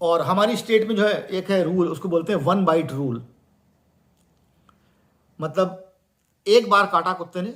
और हमारी स्टेट में जो है एक है रूल, उसको बोलते हैं 1 बाइट रूल। मतलब एक बार काटा कुत्ते ने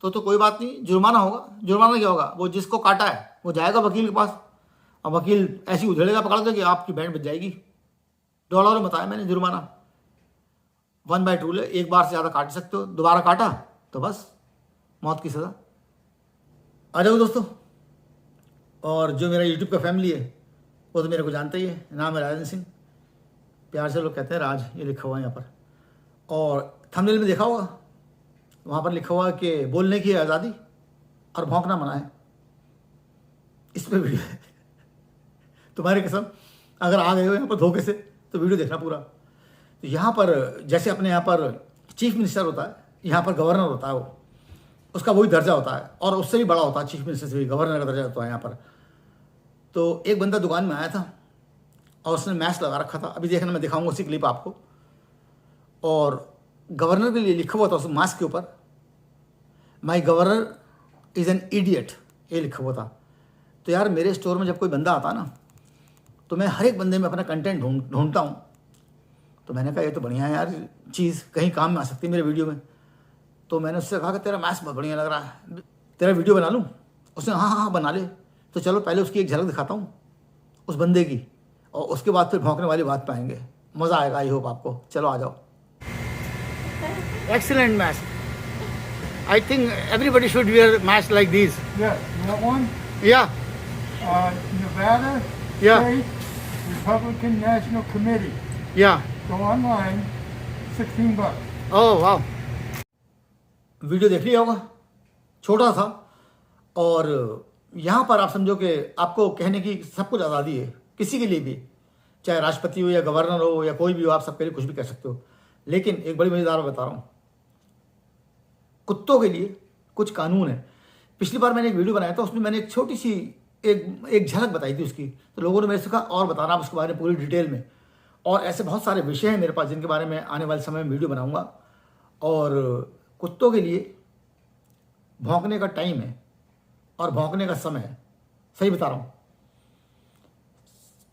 तो कोई बात नहीं, जुर्माना होगा। जुर्माना क्या होगा, वो जिसको काटा है वो जाएगा वकील के पास, और वकील ऐसी उधेड़ेगा पकड़ के कि आपकी बैंड बच जाएगी। $1 में बताया मैंने जुर्माना। 1 बाइट रूल है, एक बार से ज़्यादा काट सकते हो, दोबारा काटा तो बस मौत की सज़ा। आ जाओ दोस्तों। और जो मेरा यूट्यूब का फैमिली है वो तो मेरे को जानता ही है, नाम है राजन सिंह, प्यार से लोग कहते हैं राज, ये लिखा हुआ है यहाँ पर। और थंबनेल में देखा होगा, वहाँ पर लिखा हुआ है कि बोलने की आज़ादी और भौंकना मना है। इस पर वीडियो है। तुम्हारी कसम, अगर आ गए हो यहाँ पर धोखे से तो वीडियो देखना पूरा। तो यहाँ पर जैसे अपने यहाँ पर चीफ मिनिस्टर होता है, यहाँ पर गवर्नर होता है, वो उसका वही दर्जा होता है, और उससे भी बड़ा होता है, चीफ मिनिस्टर से भी गवर्नर का दर्जा होता है यहाँ पर। तो एक बंदा दुकान में आया था और उसने मैस्क लगा रखा था, अभी देखना मैं दिखाऊंगा उसी क्लिप आपको। और गवर्नर के लिए लिखा हुआ था उस मास्क के ऊपर, माई गवर्नर इज़ एन इडियट, ये लिखा हुआ था। तो यार मेरे स्टोर में जब कोई बंदा आता ना तो मैं हर एक बंदे में अपना कंटेंट ढूंढता हूँ। तो मैंने कहा ये तो बढ़िया है यार चीज़, कहीं काम में आ सकती है मेरे वीडियो में। तो मैंने उससे कहा कि तेरा मास्क बहुत बढ़िया लग रहा है, तेरा वीडियो बना लूँ? उसने हाँ हाँ हाँ बना ले। तो चलो पहले उसकी एक झलक दिखाता हूँ उस बंदे की, और उसके बाद फिर भौंकने वाली बात पाएंगे, मज़ा आएगा। आई होप आपको। चलो आ जाओ। Excellent mask. I think everybody should wear masks like these. Yeah, you want one? Yeah, Nevada Yeah. State Republican National Committee. yeah. Go online, $16. Oh wow. Video देख लिया होगा, छोटा था। और यहाँ पर आप समझो कि आपको कहने की सब कुछ आज़ादी है, किसी के लिए भी, चाहे राष्ट्रपति हो या गवर्नर हो या कोई भी हो, आप सबके लिए कुछ भी कह सकते हो। लेकिन एक बड़ी मज़ेदार बात बता रहा हूँ, कुत्तों के लिए कुछ कानून है। पिछली बार मैंने एक वीडियो बनाया था, उसमें मैंने एक छोटी सी एक झलक बताई थी उसकी, तो लोगों ने मेरे से कहा और बताना आप उसके बारे में पूरी डिटेल में। और ऐसे बहुत सारे विषय हैं मेरे पास जिनके बारे में आने वाले समय में वीडियो बनाऊंगा। और कुत्तों के लिए भौंकने का टाइम है और भौंकने का समय है, सही बता रहा हूँ।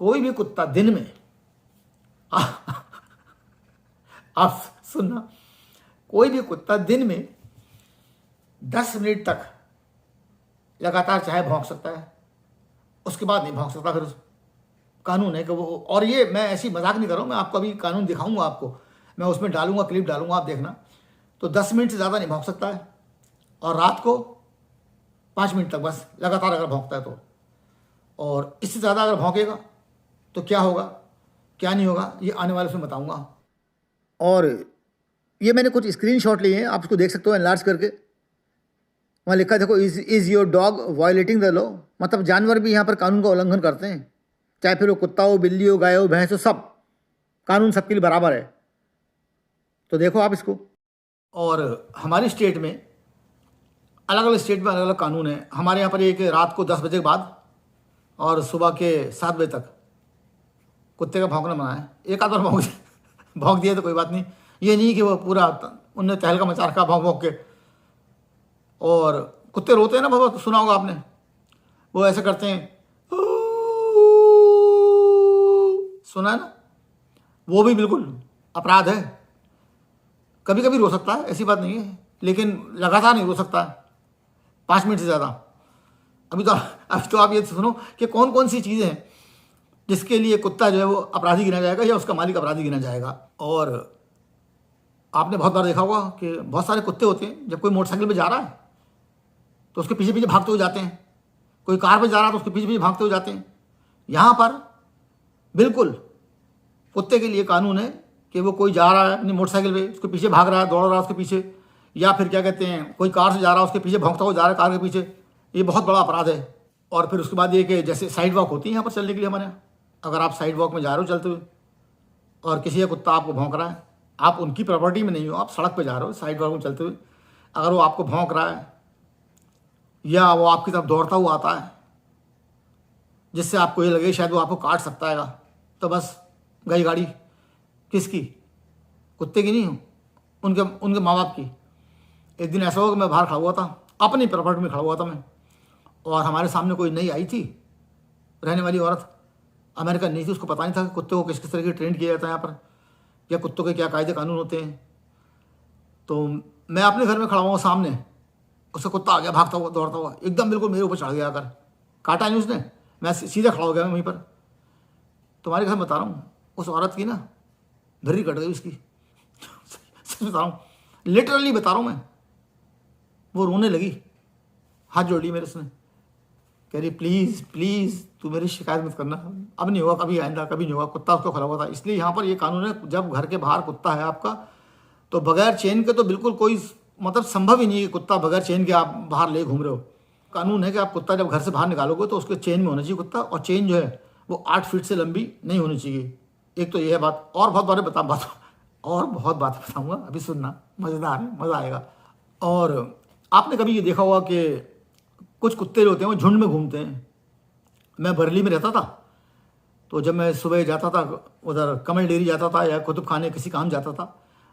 कोई भी कुत्ता दिन में आप सुनना, कोई भी कुत्ता दिन में 10 मिनट तक लगातार चाहे भौंक सकता है, उसके बाद नहीं भौंक सकता। फिर कानून है कि वो, और ये मैं ऐसी मजाक नहीं कर रहा हूँ, मैं आपको अभी कानून दिखाऊंगा, आपको मैं उसमें डालूंगा, क्लिप डालूंगा, आप देखना। तो 10 मिनट से ज़्यादा नहीं भौंक सकता है, और रात को 5 मिनट तक बस लगातार अगर भौंकता है तो। और इससे ज़्यादा अगर भौंकेगा तो क्या होगा क्या नहीं होगा, ये आने वाले उसमें बताऊँगा। और ये मैंने कुछ स्क्रीनशॉट लिए हैं, आप उसको देख सकते हो एनलार्ज करके। वहाँ लिखा है देखो, is your dog violating the law. मतलब जानवर भी यहाँ पर कानून का उल्लंघन करते हैं, चाहे फिर वो कुत्ता हो, बिल्ली हो, गाय हो, भैंस हो, सब कानून सबके लिए बराबर है। तो देखो आप इसको। और हमारी स्टेट में अलग अलग स्टेट में अलग अलग कानून है। हमारे यहाँ पर एक रात को 10 बजे के बाद और सुबह के 7 बजे तक कुत्ते का भौंकना मना है। एक आध बार भौंक दिया तो कोई बात नहीं, ये नहीं कि वो पूरा उनने तहलका मचा रखा भौंक भौंक के। और कुत्ते रोते हैं ना, बहुत सुना होगा आपने, वो ऐसे करते हैं, सुना है ना, वो भी बिल्कुल अपराध है। कभी कभी रो सकता है, ऐसी बात नहीं है, लेकिन लगातार नहीं रो सकता है 5 मिनट से ज़्यादा। अभी तो आप ये सुनो कि कौन कौन सी चीज़ें हैं जिसके लिए कुत्ता जो है वो अपराधी गिना जाएगा या उसका मालिक अपराधी गिना जाएगा। और आपने बहुत बार देखा होगा कि बहुत सारे कुत्ते होते हैं, जब कोई मोटरसाइकिल पे जा रहा है तो उसके पीछे पीछे भागते हुए जाते हैं, कोई कार पे जा रहा है तो उसके पीछे पीछे भागते हुए जाते हैं। यहाँ पर बिल्कुल कुत्ते के लिए कानून है कि वो कोई जा रहा है अपनी मोटरसाइकिल पे, उसके पीछे भाग रहा है, दौड़ रहा है उसके पीछे, या फिर क्या कहते हैं कोई कार से जा रहा है उसके पीछे भौंकता हुआ जा रहा है कार के पीछे, ये बहुत बड़ा अपराध है। और फिर उसके बाद ये कि जैसे साइड वॉक होती है यहाँ पर चलने के लिए हमारे यहाँ, अगर आप साइड वॉक में जा रहे हो चलते हुए और किसी का कुत्ता आपको भौंक रहा है, आप उनकी प्रॉपर्टी में नहीं हो, आप सड़क पे जा रहे हो साइड वॉक में चलते हुए, अगर वो आपको भौंक रहा है या वो आपकी तरफ दौड़ता हुआ आता है जिससे आपको ये लगे शायद वो आपको काट सकता है, तो बस गई गाड़ी। किसकी? कुत्ते की नहीं हो, उनके माँ बाप की। एक दिन ऐसा हुआ कि मैं बाहर खड़ा हुआ था, अपनी प्रॉपर्टी में खड़ा हुआ था मैं, और हमारे सामने कोई नई आई थी रहने वाली औरत, अमेरिकन नहीं थी, उसको पता नहीं था कि कुत्ते को किस किस तरह की ट्रेन किया जाता है यहाँ पर, या कुत्तों के क्या कायदे कानून होते हैं। तो मैं अपने घर में खड़ा हुआ सामने, उसका कुत्ता आ गया भागता हुआ दौड़ता हुआ, एकदम बिल्कुल मेरे ऊपर चढ़ गया आकर, काटा नहीं उसने, मैं सीधा खड़ा हो गया मैं वहीं पर। तुम्हारे घर बता रहा हूँ, उस औरत की ना धरी कट गई उसकी। सच बता रहा हूँ, लिटरली बता रहा हूँ मैं। वो रोने लगी, हाथ जोड़ ली मेरे उसने, कह रही प्लीज़ प्लीज़ तू मेरी शिकायत मत करना, अब नहीं होगा, कभी आइंदा कभी नहीं होगा। कुत्ता उसको खड़ा हुआ था। इसलिए यहाँ पर ये कानून है, जब घर के बाहर कुत्ता है आपका, तो बगैर चेन के तो बिल्कुल कोई मतलब संभव ही नहीं है कि कुत्ता बगैर चेन के आप बाहर ले घूम रहे हो। कानून है कि आप कुत्ता जब घर से बाहर निकालोगे तो उसके चेन में होना चाहिए कुत्ता, और चेन जो है वो 8 फीट से लंबी नहीं होनी चाहिए। एक तो ये है बात, और बहुत बातें बताऊँगा, अभी सुनना, मज़ेदार है, मज़ा आएगा। और आपने कभी ये देखा होगा कि कुछ कुत्ते जो होते हैं वो झुंड में घूमते हैं। मैं बरेली में रहता था, तो जब मैं सुबह जाता था उधर कमल डेयरी जाता था या कुतुब खाने किसी काम जाता था,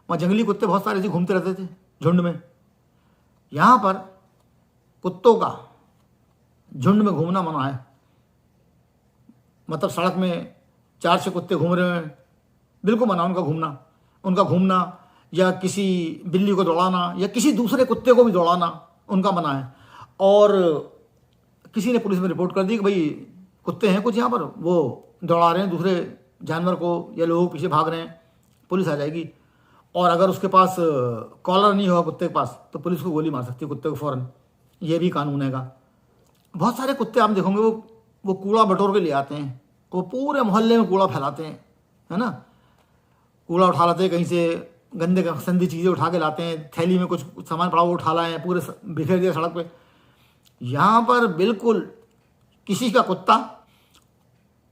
वहाँ जंगली कुत्ते बहुत सारे ऐसे घूमते रहते थे झुंड में। यहाँ पर कुत्तों का झुंड में घूमना मना है। मतलब सड़क में 4-6 कुत्ते घूम रहे हैं, बिल्कुल मना उनका घूमना, या किसी बिल्ली को दौड़ाना या किसी दूसरे कुत्ते को भी दौड़ाना उनका मना है। और किसी ने पुलिस में रिपोर्ट कर दी कि भाई कुत्ते हैं कुछ यहाँ पर, वो दौड़ा रहे हैं दूसरे जानवर को या लोगों के पीछे भाग रहे हैं, पुलिस आ जाएगी। और अगर उसके पास कॉलर नहीं होगा कुत्ते के पास, तो पुलिस को गोली मार सकती है कुत्ते को फ़ौरन। ये भी कानून हैगा। बहुत सारे कुत्ते आप देखोगे वो कूड़ा बटोर के ले आते हैं, वो पूरे मोहल्ले में कूड़ा फैलाते हैं, है ना। कूड़ा उठा लाते हैं कहीं से, गंदे गंदी चीज़ें उठा के लाते हैं, थैली में कुछ सामान पड़ा वो उठा लाए हैं, पूरे बिखेर दिया सड़क पे। यहाँ पर बिल्कुल किसी का कुत्ता,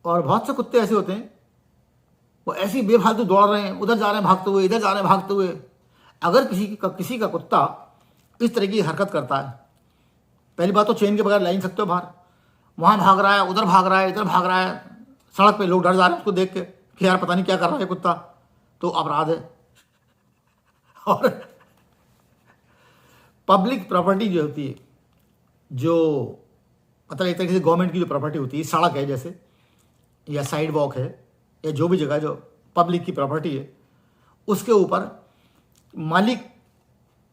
और बहुत से कुत्ते ऐसे होते हैं वो ऐसे ही बेफालतू दौड़ रहे हैं, उधर जा रहे हैं भागते हुए, इधर जा रहे हैं भागते हुए। अगर किसी का कुत्ता इस तरह की हरकत करता है, पहली बात तो चेन के बगैर ला नहीं सकते हो बाहर, वहाँ भाग रहा है, उधर भाग रहा है, इधर भाग रहा है, सड़क पे लोग डर जा रहे हैं उसको देख के कि यार पता नहीं क्या कर रहा है कुत्ता, तो अपराध है। और पब्लिक प्रॉपर्टी जो होती है, जो मतलब एक तरीके से गवर्नमेंट की जो प्रॉपर्टी होती है, सड़क है जैसे, या साइड वॉक है, या जो भी जगह जो पब्लिक की प्रॉपर्टी है, उसके ऊपर मालिक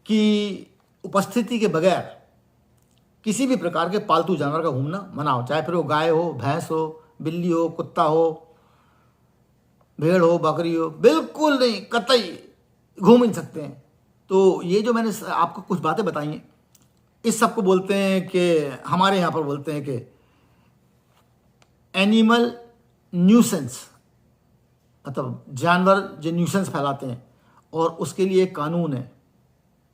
की उपस्थिति के बगैर किसी भी प्रकार के पालतू जानवर का घूमना मना हो। चाहे फिर वो गाय हो, भैंस हो, बिल्ली हो, कुत्ता हो, भेड़ हो, बकरी हो, बिल्कुल नहीं, कतई घूम नहीं सकते हैं। तो ये जो मैंने आपको कुछ बातें बताई हैं, इस सब को बोलते हैं कि हमारे यहाँ पर बोलते हैं कि एनिमल न्यूसेंस, मतलब जानवर जो न्यूसेंस फैलाते हैं, और उसके लिए एक कानून है।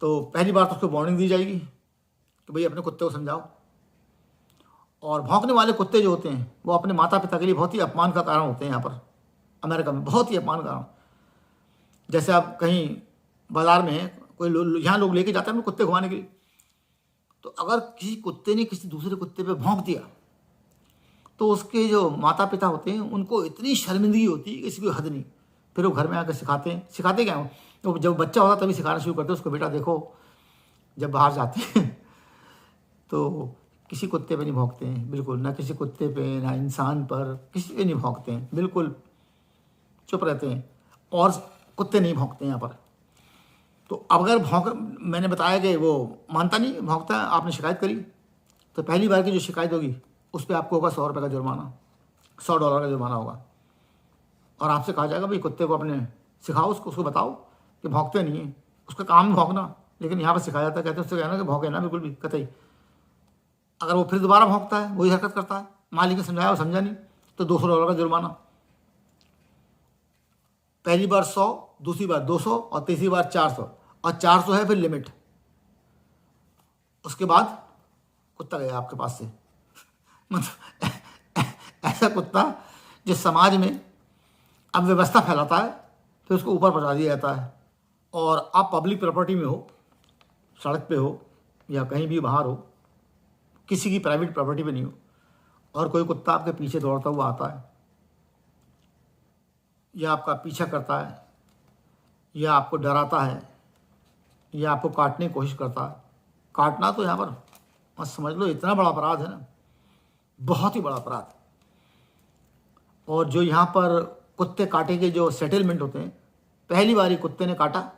तो पहली बार तो उसको वार्निंग दी जाएगी कि भाई अपने कुत्ते को समझाओ। और भौंकने वाले कुत्ते जो होते हैं वो अपने माता पिता के लिए बहुत ही अपमान का कारण होते हैं। यहाँ पर अमेरिका में बहुत ही अपमान का कारण। जैसे आप कहीं बाजार में हैं, कोई यहाँ लोग लेके जाते हैं कुत्ते घुमाने के लिए, तो अगर किसी कुत्ते ने किसी दूसरे कुत्ते पे भौंक दिया तो उसके जो माता पिता होते हैं उनको इतनी शर्मिंदगी होती है कि किसी को हद नहीं। फिर वो घर में आकर सिखाते क्या हो, तो जब बच्चा होता तभी सिखाना शुरू करते हैं उसको, बेटा देखो जब बाहर जाते हैं तो किसी कुत्ते पे नहीं भौंकते हैं, बिल्कुल ना किसी कुत्ते पे, ना इंसान पर, किसी पे नहीं भौंकते हैं, बिल्कुल चुप रहते हैं, और कुत्ते नहीं भौंकते हैं यहाँ पर। तो अब अगर मैंने बताया कि वो मानता नहीं, भौंकता है, आपने शिकायत करी, तो पहली बार की जो शिकायत होगी उस पर आपको होगा $100 का जुर्माना, $100 का जुर्माना होगा। और आपसे कहा जाएगा भाई कुत्ते को अपने सिखाओ, उसको बताओ कि भौंकते नहीं है, उसका काम है भौंकना, लेकिन यहाँ पर सिखाया जाता है, कहते हैं उससे कहना कि भौंके ना बिल्कुल भी, कतई। अगर वो फिर दोबारा भौंकता है, वही हरकत करता है, मालिक ने समझाया वो समझा नहीं, तो $200 का जुर्माना। पहली बार 100, दूसरी बार 200, और तीसरी बार 400, और 400 है फिर लिमिट। उसके बाद कुत्ता गया आपके पास से। मतलब ऐसा कुत्ता जो समाज में अव्यवस्था फैलाता है, फिर उसको ऊपर पहुंचा दिया जाता है। और आप पब्लिक प्रॉपर्टी में हो, सड़क पे हो या कहीं भी बाहर हो, किसी की प्राइवेट प्रॉपर्टी पे नहीं हो, और कोई कुत्ता आपके पीछे दौड़ता हुआ आता है, या आपका पीछा करता है, या आपको डराता है, या आपको काटने की कोशिश करता है। काटना तो यहाँ पर मत समझ लो इतना बड़ा अपराध है ना, बहुत ही बड़ा अपराध। और जो यहाँ पर कुत्ते काटे के जो सेटलमेंट होते हैं, पहली बार ही कुत्ते ने काटा,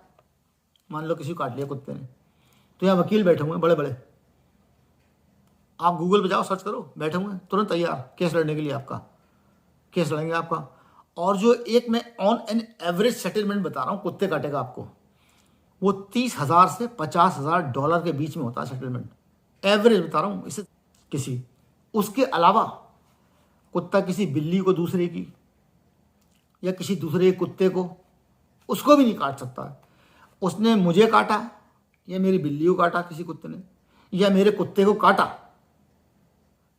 मान लो किसी को काट लिया कुत्ते ने, तो यहाँ वकील बैठे हुए हैं बड़े बड़े, आप गूगल पे जाओ सर्च करो, बैठे हुए हैं तुरंत तैयार केस लड़ने के लिए, आपका केस लड़ेंगे आपका। और जो एक मैं ऑन एन एवरेज सेटलमेंट बता रहा हूँ कुत्ते काटेगा आपको, वो 30,000 से 50,000 डॉलर के बीच में होता है सेटलमेंट, एवरेज बता रहा हूँ इसे किसी। उसके अलावा कुत्ता किसी बिल्ली को दूसरे की या किसी दूसरे कुत्ते को, उसको भी नहीं काट सकता है। उसने मुझे काटा या मेरी बिल्ली को काटा किसी कुत्ते ने, या मेरे कुत्ते को काटा,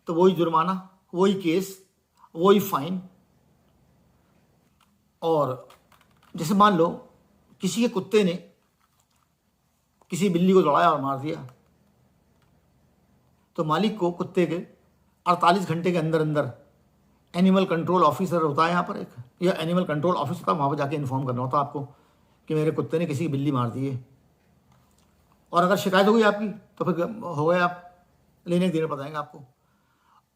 तो वही जुर्माना, वही केस, वही फाइन। और जैसे मान लो किसी के कुत्ते ने किसी बिल्ली को दौड़ाया और मार दिया, तो मालिक को कुत्ते के 48 घंटे के अंदर अंदर एनिमल कंट्रोल ऑफिसर होता है यहाँ पर एक, या एनिमल कंट्रोल ऑफिस होता है, वहाँ पर जाके इन्फॉर्म करना होता है आपको कि मेरे कुत्ते ने किसी की बिल्ली मार दी है। और अगर शिकायत हो गई आपकी तो फिर हो गए, आप लेने देने पड़ जाएंगे आपको।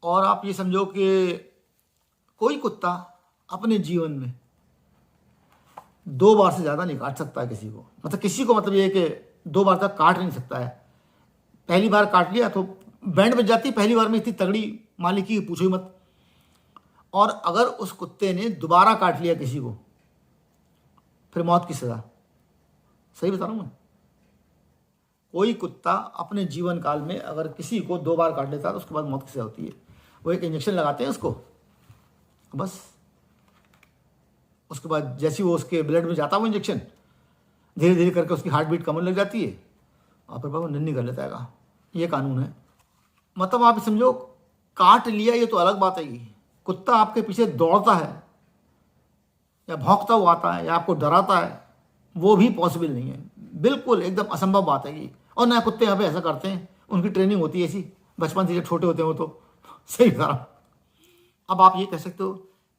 और आप ये समझो कि कोई कुत्ता अपने जीवन में 2 बार से ज़्यादा नहीं काट सकता है किसी को, मतलब किसी को, मतलब ये कि 2 बार तक काट नहीं सकता है। पहली बार काट लिया तो बैंड बज जाती है, पहली बार में इतनी तगड़ी मालिक की पूछो ही मत। और अगर उस कुत्ते ने दोबारा काट लिया किसी को, फिर मौत की सज़ा। सही बता रहा हूँ मैं। कोई कुत्ता अपने जीवन काल में अगर किसी को 2 बार काट लेता है तो उसके बाद मौत की सज़ा होती है। वो एक इंजेक्शन लगाते हैं उसको, बस उसके बाद जैसे वो उसके ब्लड में जाता है वो इंजेक्शन, धीरे धीरे करके उसकी हार्ट बीट कम होने लग जाती है और फिर वो नन्ही कर लेता है। ये कानून है। मतलब आप समझो, काट लिया ये तो अलग बात है। ये कुत्ता आपके पीछे दौड़ता है या भौंकता हुआ आता है या आपको डराता है, वो भी पॉसिबल नहीं है, बिल्कुल एकदम असंभव बात है ये। और ना कुत्ते यहाँ पे ऐसा करते हैं, उनकी ट्रेनिंग होती है ऐसी बचपन से, जब छोटे होते हो तो। सही बता रहा हूँ। अब आप ये कह सकते हो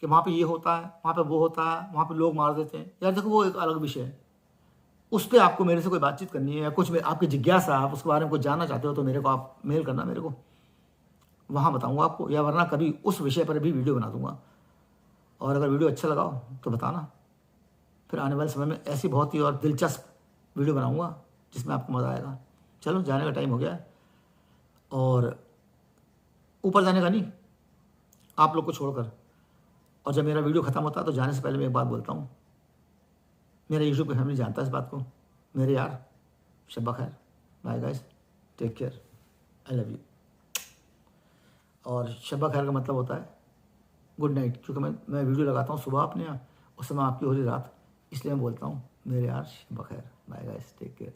कि वहाँ पे ये होता है, वहाँ पे वो होता है, वहाँ पे लोग मार देते हैं, यार देखो वो एक अलग विषय है, उस पर आपको मेरे से कोई बातचीत करनी है या कुछ आपकी जिज्ञासा, आप उसके बारे में कुछ जानना चाहते हो तो मेरे को आप मेल करना मेरे को, वहाँ बताऊँगा आपको, या वरना कभी उस विषय पर भी वीडियो बना दूँगा। और अगर वीडियो अच्छा लगा तो बताना, फिर आने वाले समय में ऐसी बहुत ही और दिलचस्प वीडियो बनाऊँगा जिसमें आपको मज़ा आएगा। चलो, जाने का टाइम हो गया है, और ऊपर जाने का नहीं, आप लोग को छोड़कर। और जब मेरा वीडियो ख़त्म होता है तो जाने से पहले मैं एक बात बोलता हूँ, मेरा यूट्यूब की फैमिली जानता है इस बात को, मेरे यार, शब्बा खैर, bye guys, take care, I love you. और शब्बा खैर का मतलब होता है गुड नाइट, क्योंकि मैं वीडियो लगाता हूँ सुबह अपने यहाँ, उस समय आपकी हो रही रात, इसलिए मैं बोलता हूँ मेरे यार, शब्बा खैर, बाय गाइस, टेक केयर।